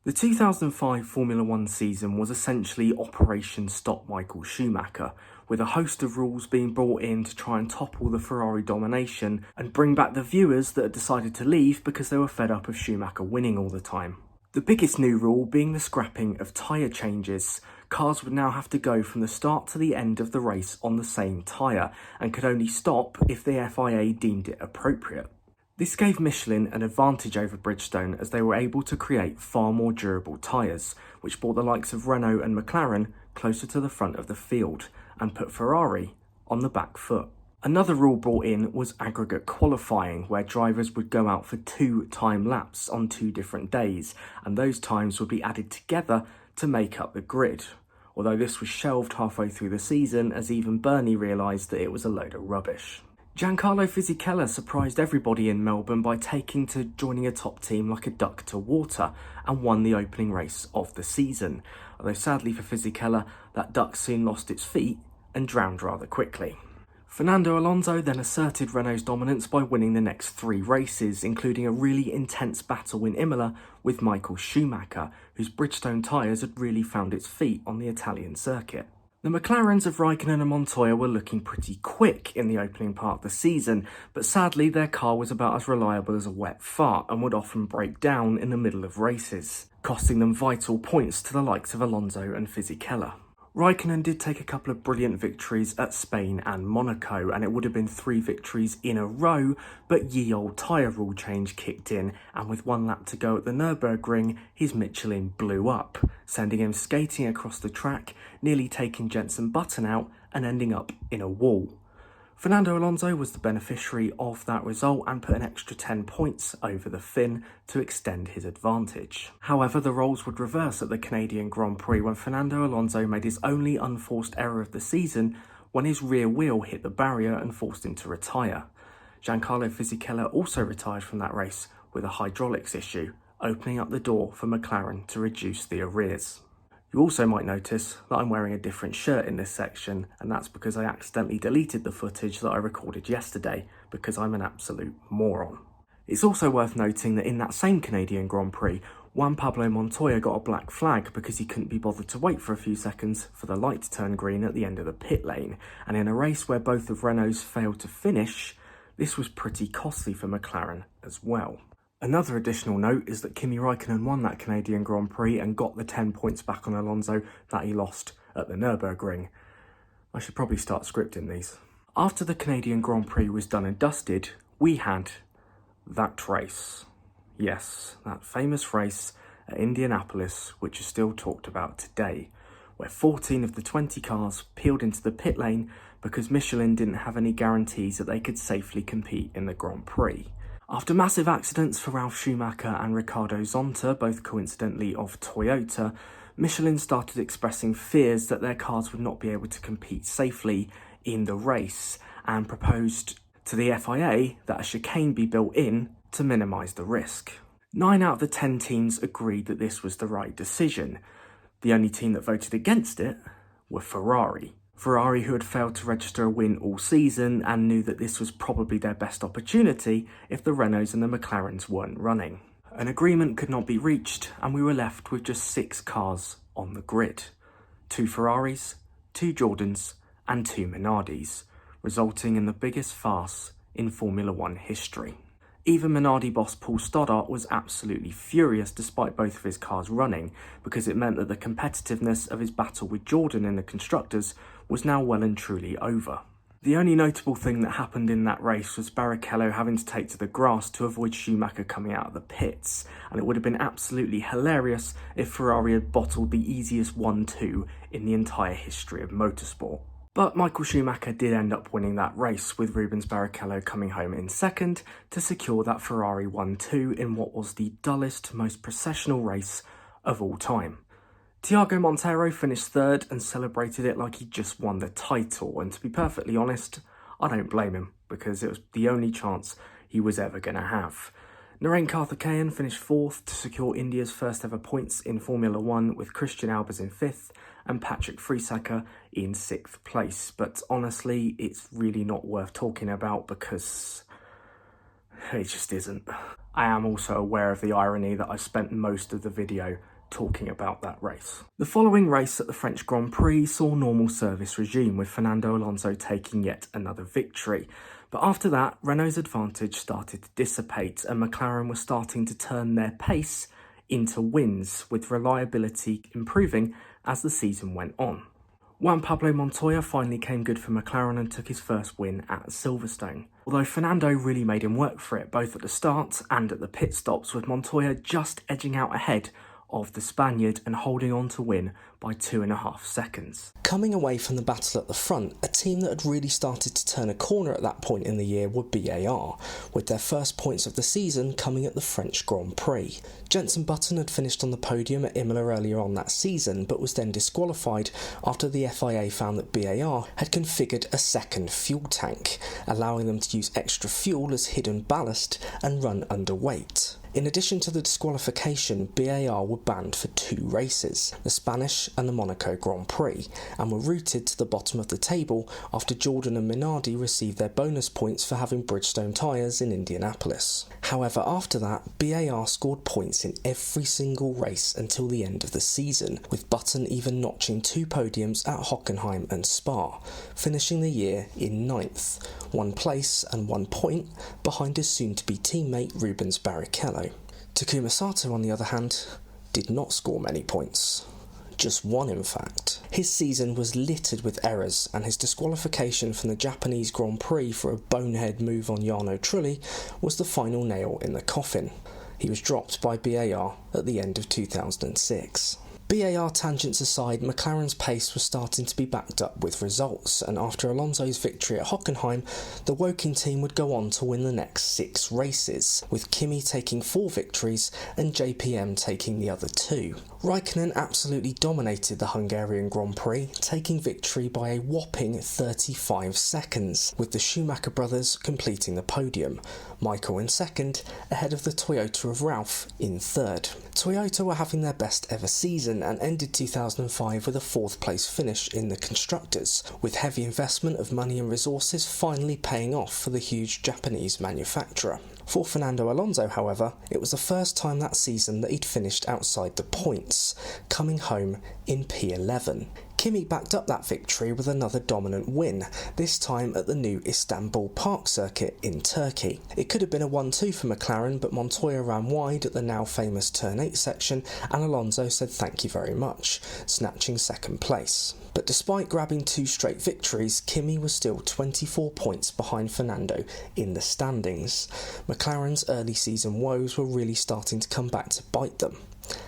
The 2005 Formula One season was essentially Operation Stop Michael Schumacher, with a host of rules being brought in to try and topple the Ferrari domination and bring back the viewers that had decided to leave because they were fed up of Schumacher winning all the time. The biggest new rule being the scrapping of tyre changes. Cars would now have to go from the start to the end of the race on the same tyre and could only stop if the FIA deemed it appropriate. This gave Michelin an advantage over Bridgestone as they were able to create far more durable tyres, which brought the likes of Renault and McLaren closer to the front of the field and put Ferrari on the back foot. Another rule brought in was aggregate qualifying, where drivers would go out for 2 time laps on 2 different days, and those times would be added together to make up the grid. Although this was shelved halfway through the season as even Bernie realised that it was a load of rubbish. Giancarlo Fisichella surprised everybody in Melbourne by taking to joining a top team like a duck to water and won the opening race of the season, although sadly for Fisichella, that duck soon lost its feet and drowned rather quickly. Fernando Alonso then asserted Renault's dominance by winning the next 3 races, including a really intense battle in Imola with Michael Schumacher, whose Bridgestone tyres had really found its feet on the Italian circuit. The McLarens of Raikkonen and Montoya were looking pretty quick in the opening part of the season, but sadly their car was about as reliable as a wet fart and would often break down in the middle of races, costing them vital points to the likes of Alonso and Fisichella. Raikkonen did take a couple of brilliant victories at Spain and Monaco, and it would have been 3 victories in a row, but ye old tyre rule change kicked in, and with 1 lap to go at the Nürburgring, his Michelin blew up, sending him skating across the track, nearly taking Jenson Button out and ending up in a wall. Fernando Alonso was the beneficiary of that result and put an extra 10 points over the Finn to extend his advantage. However, the roles would reverse at the Canadian Grand Prix when Fernando Alonso made his only unforced error of the season when his rear wheel hit the barrier and forced him to retire. Giancarlo Fisichella also retired from that race with a hydraulics issue, opening up the door for McLaren to reduce the arrears. You also might notice that I'm wearing a different shirt in this section, and that's because I accidentally deleted the footage that I recorded yesterday because I'm an absolute moron. It's also worth noting that in that same Canadian Grand Prix, Juan Pablo Montoya got a black flag because he couldn't be bothered to wait for a few seconds for the light to turn green at the end of the pit lane, and in a race where both of Renault's failed to finish, this was pretty costly for McLaren as well. Another additional note is that Kimi Raikkonen won that Canadian Grand Prix and got the 10 points back on Alonso that he lost at the Nürburgring. I should probably start scripting these. After the Canadian Grand Prix was done and dusted, we had that race. Yes, that famous race at Indianapolis, which is still talked about today, where 14 of the 20 cars peeled into the pit lane because Michelin didn't have any guarantees that they could safely compete in the Grand Prix. After massive accidents for Ralf Schumacher and Ricardo Zonta, both coincidentally of Toyota, Michelin started expressing fears that their cars would not be able to compete safely in the race and proposed to the FIA that a chicane be built in to minimise the risk. 9 out of the 10 teams agreed that this was the right decision. The only team that voted against it were Ferrari. Ferrari, who had failed to register a win all season and knew that this was probably their best opportunity if the Renaults and the McLarens weren't running. An agreement could not be reached and we were left with just 6 cars on the grid. 2 Ferraris, 2 Jordans and 2 Minardis, resulting in the biggest farce in Formula One history. Even Minardi boss Paul Stoddart was absolutely furious despite both of his cars running, because it meant that the competitiveness of his battle with Jordan in the Constructors was now well and truly over. The only notable thing that happened in that race was Barrichello having to take to the grass to avoid Schumacher coming out of the pits, and it would have been absolutely hilarious if Ferrari had bottled the easiest 1-2 in the entire history of motorsport. But Michael Schumacher did end up winning that race, with Rubens Barrichello coming home in second to secure that Ferrari 1-2 in what was the dullest, most processional race of all time. Tiago Monteiro finished third and celebrated it like he just won the title, and to be perfectly honest, I don't blame him, because it was the only chance he was ever going to have. Narain Karthikeyan finished fourth to secure India's first ever points in Formula One, with Christian Albers in fifth and Patrick Friesacker in 6th place. But honestly, it's really not worth talking about because it just isn't. I am also aware of the irony that I spent most of the video talking about that race. The following race at the French Grand Prix saw normal service resume, with Fernando Alonso taking yet another victory. But after that, Renault's advantage started to dissipate and McLaren was starting to turn their pace into wins, with reliability improving as the season went on. Juan Pablo Montoya finally came good for McLaren and took his first win at Silverstone. Although Fernando really made him work for it, both at the start and at the pit stops, with Montoya just edging out ahead of the Spaniard and holding on to win by 2.5 seconds. Coming away from the battle at the front, a team that had really started to turn a corner at that point in the year were BAR, with their first points of the season coming at the French Grand Prix. Jenson Button had finished on the podium at Imola earlier on that season, but was then disqualified after the FIA found that BAR had configured a second fuel tank, allowing them to use extra fuel as hidden ballast and run underweight. In addition to the disqualification, BAR were banned for 2 races, the Spanish and the Monaco Grand Prix, and were routed to the bottom of the table after Jordan and Minardi received their bonus points for having Bridgestone tyres in Indianapolis. However, after that, BAR scored points in every single race until the end of the season, with Button even notching 2 podiums at Hockenheim and Spa, finishing the year in 9th, 1 place and 1 point behind his soon-to-be teammate Rubens Barrichello. Takuma Sato, on the other hand, did not score many points. Just 1, in fact. His season was littered with errors, and his disqualification from the Japanese Grand Prix for a bonehead move on Jarno Trulli was the final nail in the coffin. He was dropped by BAR at the end of 2006. BAR tangents aside, McLaren's pace was starting to be backed up with results, and after Alonso's victory at Hockenheim, the Woking team would go on to win the next 6 races, with Kimi taking 4 victories and JPM taking the other 2. Raikkonen absolutely dominated the Hungarian Grand Prix, taking victory by a whopping 35 seconds, with the Schumacher brothers completing the podium, Michael in 2nd, ahead of the Toyota of Ralph in 3rd. Toyota were having their best ever season and ended 2005 with a 4th place finish in the Constructors, with heavy investment of money and resources finally paying off for the huge Japanese manufacturer. For Fernando Alonso, however, it was the first time that season that he'd finished outside the points, coming home in P11. Kimi backed up that victory with another dominant win, this time at the new Istanbul Park circuit in Turkey. It could have been a 1-2 for McLaren, but Montoya ran wide at the now famous Turn 8 section, and Alonso said thank you very much, snatching 2nd place. But despite grabbing 2 straight victories, Kimi was still 24 points behind Fernando in the standings. McLaren's early season woes were really starting to come back to bite them.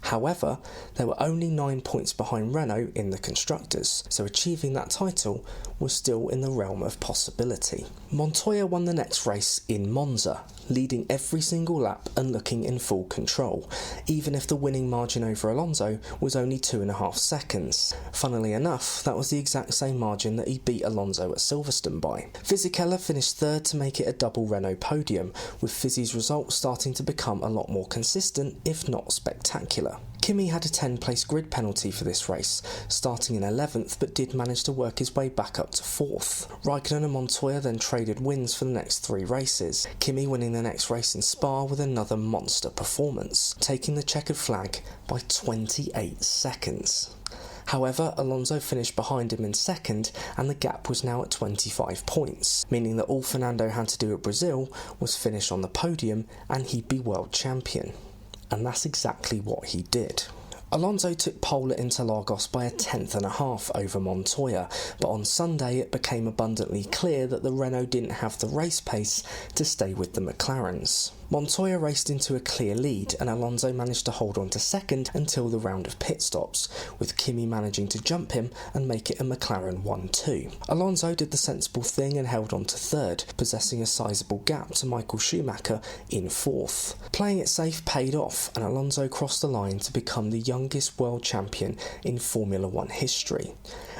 However, they were only 9 points behind Renault in the Constructors, so achieving that title was still in the realm of possibility. Montoya won the next race in Monza, leading every single lap and looking in full control, even if the winning margin over Alonso was only 2.5 seconds. Funnily enough, that was the exact same margin that he beat Alonso at Silverstone by. Fisichella finished 3rd to make it a double Renault podium, with Fizzy's results starting to become a lot more consistent, if not spectacular. Kimi had a 10-place grid penalty for this race, starting in 11th, but did manage to work his way back up to 4th. Raikkonen and Montoya then traded wins for the next 3 races, Kimi winning the next race in Spa with another monster performance, taking the checkered flag by 28 seconds. However, Alonso finished behind him in 2nd, and the gap was now at 25 points, meaning that all Fernando had to do at Brazil was finish on the podium and he'd be world champion. And that's exactly what he did. Alonso took pole at Interlagos by a 10.5 over Montoya, but on Sunday it became abundantly clear that the Renault didn't have the race pace to stay with the McLarens. Montoya raced into a clear lead, and Alonso managed to hold on to 2nd until the round of pit stops, with Kimi managing to jump him and make it a McLaren 1-2. Alonso did the sensible thing and held on to 3rd, possessing a sizable gap to Michael Schumacher in 4th. Playing it safe paid off, and Alonso crossed the line to become the youngest world champion in Formula 1 history,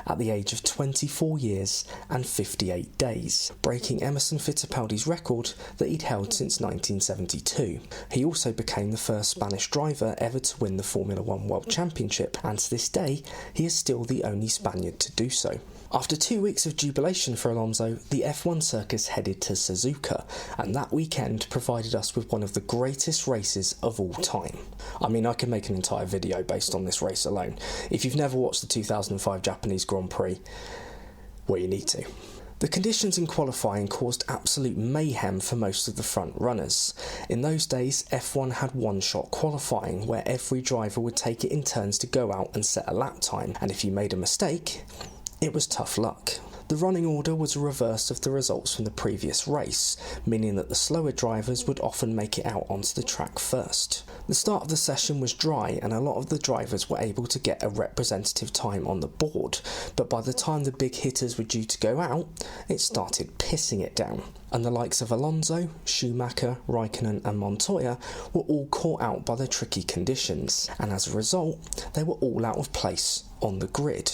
at the age of 24 years and 58 days, breaking Emerson Fittipaldi's record that he'd held since 1972. He also became the first Spanish driver ever to win the Formula 1 World Championship, and to this day, he is still the only Spaniard to do so. After 2 weeks of jubilation for Alonso, the F1 circus headed to Suzuka, and that weekend provided us with one of the greatest races of all time. I mean, I could make an entire video based on this race alone. If you've never watched the 2005 Japanese Grand Prix, well, you need to. The conditions in qualifying caused absolute mayhem for most of the front runners. In those days, F1 had one-shot qualifying, where every driver would take it in turns to go out and set a lap time, and if you made a mistake, it was tough luck. The running order was a reverse of the results from the previous race, meaning that the slower drivers would often make it out onto the track first. The start of the session was dry and a lot of the drivers were able to get a representative time on the board, but by the time the big hitters were due to go out, it started pissing it down, and the likes of Alonso, Schumacher, Raikkonen and Montoya were all caught out by the tricky conditions, and as a result, they were all out of place on the grid.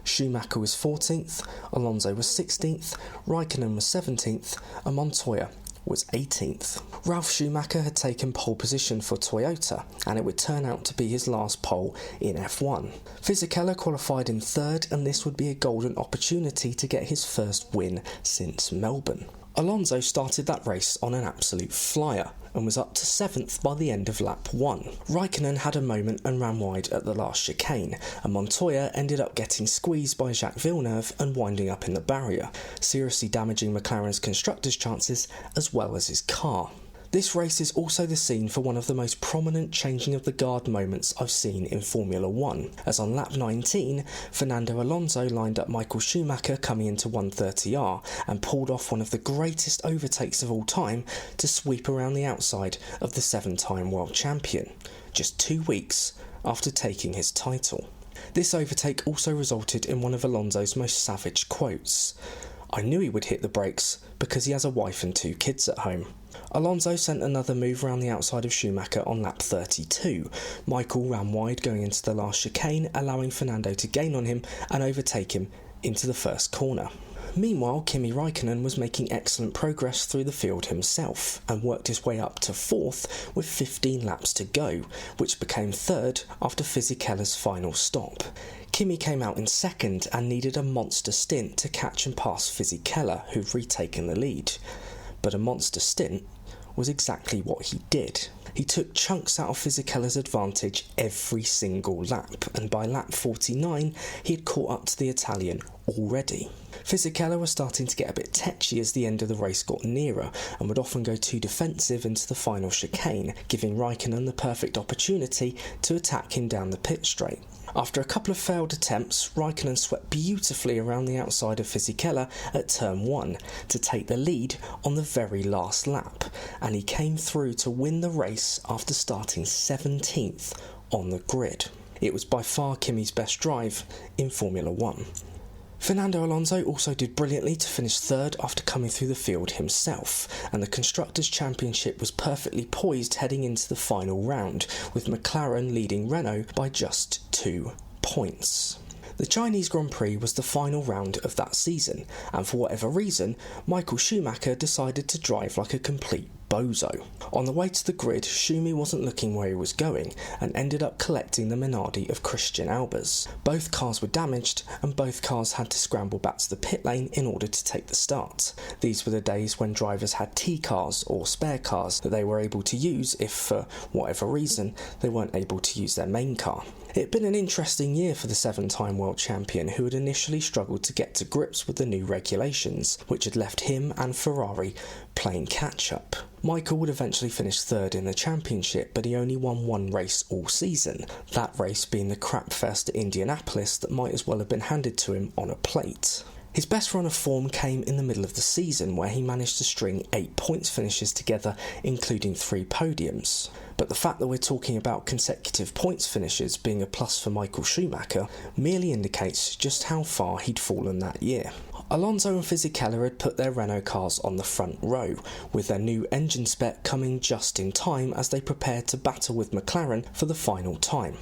Schumacher was 14th, Alonso was 16th, Raikkonen was 17th, and Montoya was 18th. Ralf Schumacher had taken pole position for Toyota, and it would turn out to be his last pole in F1. Fisichella qualified in 3rd, and this would be a golden opportunity to get his first win since Melbourne. Alonso started that race on an absolute flyer and was up to 7th by the end of lap 1. Raikkonen had a moment and ran wide at the last chicane, and Montoya ended up getting squeezed by Jacques Villeneuve and winding up in the barrier, seriously damaging McLaren's constructors' chances as well as his car. This race is also the scene for one of the most prominent changing of the guard moments I've seen in Formula 1, as on lap 19, Fernando Alonso lined up Michael Schumacher coming into 130R and pulled off one of the greatest overtakes of all time to sweep around the outside of the 7-time world champion, just 2 weeks after taking his title. This overtake also resulted in one of Alonso's most savage quotes: "I knew he would hit the brakes because he has a wife and 2 kids at home." Alonso sent another move around the outside of Schumacher on lap 32. Michael ran wide going into the last chicane, allowing Fernando to gain on him and overtake him into the first corner. Meanwhile, Kimi Raikkonen was making excellent progress through the field himself and worked his way up to 4th with 15 laps to go, which became 3rd after Fisichella's final stop. Kimi came out in 2nd and needed a monster stint to catch and pass Fisichella, who'd retaken the lead. But a monster stint was exactly what he did. He took chunks out of Fisichella's advantage every single lap, and by lap 49 he had caught up to the Italian already. Fisichella was starting to get a bit tetchy as the end of the race got nearer, and would often go too defensive into the final chicane, giving Raikkonen the perfect opportunity to attack him down the pit straight. After a couple of failed attempts, Raikkonen swept beautifully around the outside of Fisichella at turn 1 to take the lead on the very last lap, and he came through to win the race after starting 17th on the grid. It was by far Kimi's best drive in Formula 1. Fernando Alonso also did brilliantly to finish 3rd after coming through the field himself, and the Constructors' Championship was perfectly poised heading into the final round, with McLaren leading Renault by just 2 points. The Chinese Grand Prix was the final round of that season, and for whatever reason, Michael Schumacher decided to drive like a complete bozo. On the way to the grid, Schumi wasn't looking where he was going and ended up collecting the Minardi of Christian Albers. Both cars were damaged and both cars had to scramble back to the pit lane in order to take the start. These were the days when drivers had T cars or spare cars that they were able to use if, for whatever reason, they weren't able to use their main car. It had been an interesting year for the 7-time world champion, who had initially struggled to get to grips with the new regulations, which had left him and Ferrari playing catch-up. Michael would eventually finish 3rd in the championship, but he only won 1 race all season, that race being the crapfest at Indianapolis that might as well have been handed to him on a plate. His best run of form came in the middle of the season, where he managed to string 8 points finishes together, including 3 podiums. But the fact that we're talking about consecutive points finishes being a plus for Michael Schumacher merely indicates just how far he'd fallen that year. Alonso and Fisichella had put their Renault cars on the front row, with their new engine spec coming just in time as they prepared to battle with McLaren for the final time.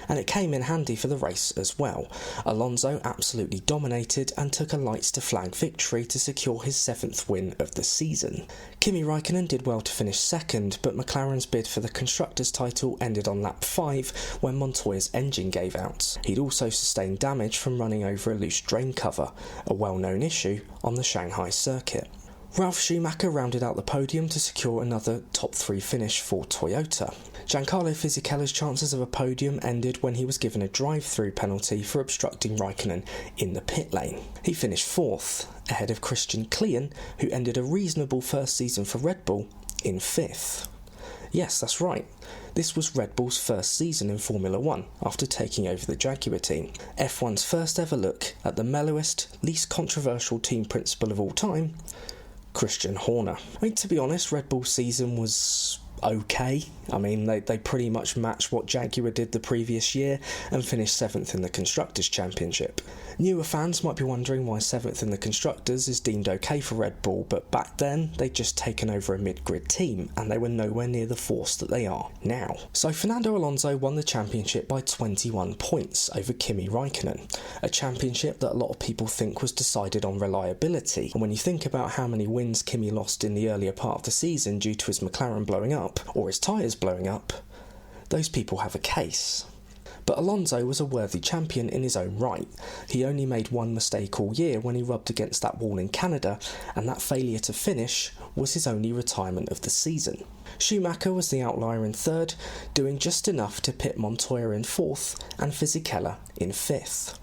And it came in handy for the race as well. Alonso absolutely dominated and took a lights to flag victory to secure his 7th win of the season. Kimi Raikkonen did well to finish 2nd, but McLaren's bid for the Constructors' title ended on lap 5 when Montoya's engine gave out. He'd also sustained damage from running over a loose drain cover, a well-known issue on the Shanghai circuit. Ralf Schumacher rounded out the podium to secure another top 3 finish for Toyota. Giancarlo Fisichella's chances of a podium ended when he was given a drive-through penalty for obstructing Raikkonen in the pit lane. He finished 4th, ahead of Christian Klien, who ended a reasonable first season for Red Bull, in 5th. Yes, that's right. This was Red Bull's first season in Formula 1 after taking over the Jaguar team. F1's first ever look at the mellowest, least controversial team principal of all time, Christian Horner. I mean, to be honest, Red Bull's season was okay. I mean, they pretty much matched what Jaguar did the previous year and finished 7th in the Constructors' Championship. Newer fans might be wondering why 7th in the Constructors is deemed okay for Red Bull, but back then they'd just taken over a mid-grid team and they were nowhere near the force that they are now. So Fernando Alonso won the championship by 21 points over Kimi Raikkonen, a championship that a lot of people think was decided on reliability, and when you think about how many wins Kimi lost in the earlier part of the season due to his McLaren blowing up, or his tyres blowing up, those people have a case. But Alonso was a worthy champion in his own right. He only made one mistake all year when he rubbed against that wall in Canada, and that failure to finish was his only retirement of the season. Schumacher was the outlier in 3rd, doing just enough to pit Montoya in 4th and Fisichella in 5th.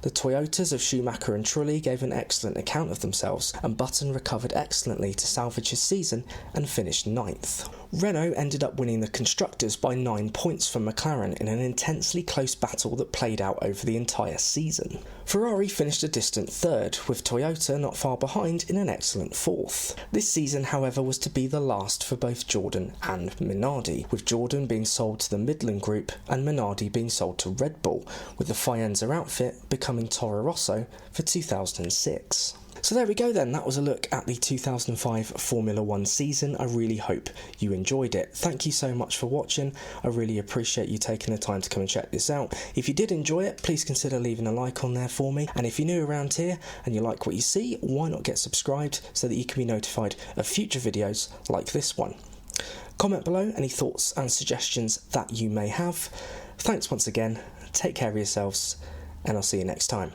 The Toyotas of Schumacher and Trulli gave an excellent account of themselves, and Button recovered excellently to salvage his season and finished 9th. Renault ended up winning the Constructors by 9 points from McLaren in an intensely close battle that played out over the entire season. Ferrari finished a distant 3rd, with Toyota not far behind in an excellent 4th. This season, however, was to be the last for both Jordan and Minardi, with Jordan being sold to the Midland Group and Minardi being sold to Red Bull, with the Faenza outfit becoming Toro Rosso for 2006. So there we go then, that was a look at the 2005 Formula 1 season. I really hope you enjoyed it. Thank you so much for watching. I really appreciate you taking the time to come and check this out. If you did enjoy it, please consider leaving a like on there for me. And if you're new around here and you like what you see, why not get subscribed so that you can be notified of future videos like this one. Comment below any thoughts and suggestions that you may have. Thanks once again, take care of yourselves, and I'll see you next time.